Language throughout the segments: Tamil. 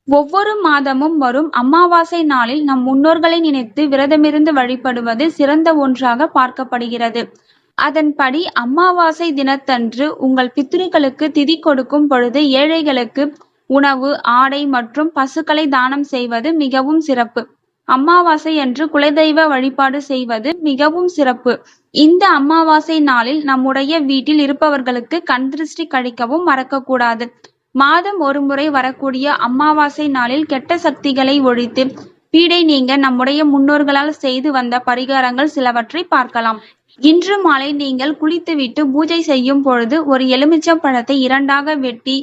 ஒவ்வொரு மாதமும் வரும் அமாவாசை நாளில் நம் முன்னோர்களை நினைத்து விரதமிருந்து வழிபடுவது சிறந்த ஒன்றாக பார்க்கப்படுகிறது. அதன்படி அமாவாசை தினத்தன்று உங்கள் பித்ருக்களுக்கு திதி கொடுக்கும் பொழுது ஏழைகளுக்கு உணவு, ஆடை மற்றும் பசுக்களை தானம் செய்வது மிகவும் சிறப்பு. அமாவாசை அன்று குலதெய்வ வழிபாடு செய்வது மிகவும் சிறப்பு. இந்த அமாவாசை நாளில் நம்முடைய வீட்டில் இருப்பவர்களுக்கு கண் திருஷ்டி கழிக்கவும் மறக்கக்கூடாது. மாதம் ஒரு முறை வரக்கூடிய அமாவாசை நாளில் கெட்ட சக்திகளை ஒழித்து பீடை நீங்க நம்முடைய முன்னோர்களால் செய்து வந்த பரிகாரங்கள் சிலவற்றை பார்க்கலாம். இன்று மாலை நீங்கள் குளித்துவிட்டு பூஜை செய்யும் பொழுது ஒரு எலுமிச்சம் பழத்தை இரண்டாக வெட்டி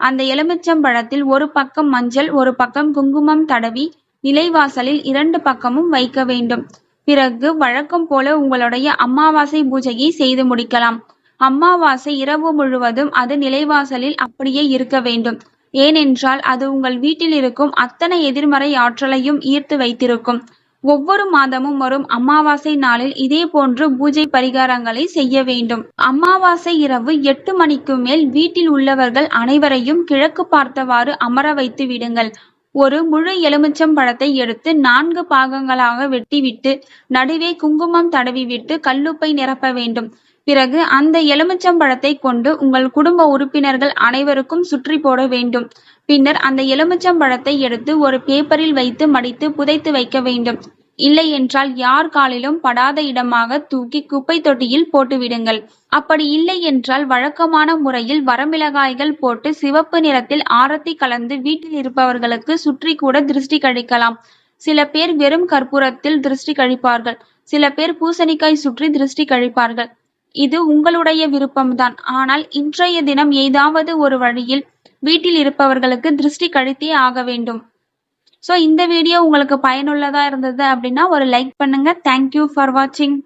அந்த எலுமிச்சம் பழத்தில் ஒரு பக்கம் மஞ்சள், ஒரு பக்கம் குங்குமம் தடவி நிலைவாசலில் 2 பக்கமும் வைக்க வேண்டும். பிறகு வழக்கம் போல உங்களுடைய அமாவாசை பூஜையை செய்து முடிக்கலாம். அமாவாசை இரவு முழுவதும் அது நிலைவாசலில் அப்படியே இருக்க வேண்டும். ஏனென்றால் அது உங்கள் வீட்டில் இருக்கும் அத்தனை எதிர்மறை ஆற்றலையும் ஈர்த்து வைத்திருக்கும். ஒவ்வொரு மாதமும் வரும் அமாவாசை நாளில் இதே போன்று பூஜை பரிகாரங்களை செய்ய வேண்டும். அமாவாசை இரவு 8 மணிக்கு மேல் வீட்டில் உள்ளவர்கள் அனைவரையும் கிழக்கு பார்த்தவாறு அமர வைத்து விடுங்கள். ஒரு முழு எலுமிச்சம் பழத்தை எடுத்து 4 பாகங்களாக வெட்டிவிட்டு நடுவே குங்குமம் தடவிவிட்டு கல்லுப்பை நிரப்ப வேண்டும். பிறகு அந்த எலுமிச்சம் பழத்தை கொண்டு உங்கள் குடும்ப உறுப்பினர்கள் அனைவருக்கும் சுற்றி போட வேண்டும். பின்னர் அந்த எலுமிச்சம் பழத்தை எடுத்து ஒரு பேப்பரில் வைத்து மடித்து புதைத்து வைக்க வேண்டும். இல்லை என்றால் யார் காலிலும் படாத இடமாக தூக்கி குப்பை தொட்டியில் போட்டுவிடுங்கள். அப்படி இல்லை என்றால் வழக்கமான முறையில் வரமிளகாய்கள் போட்டு சிவப்பு நிறத்தில் ஆரத்தி கலந்து வீட்டில் இருப்பவர்களுக்கு சுற்றி கூட திருஷ்டி கழிக்கலாம். சில பேர் வெறும் கற்பூரத்தில் திருஷ்டி கழிப்பார்கள். சில பேர் பூசணிக்காய் சுற்றி திருஷ்டி கழிப்பார்கள். இது உங்களுடைய விருப்பம்தான். ஆனால் இன்றைய தினம் ஏதாவது ஒரு வழியில் வீட்டில் இருப்பவர்களுக்கு திருஷ்டி கழித்தே ஆக வேண்டும். ஸோ இந்த வீடியோ உங்களுக்கு பயனுள்ளதா இருந்தது அப்படின்னா ஒரு லைக் பண்ணுங்க. தேங்க்யூ ஃபார் வாட்சிங்.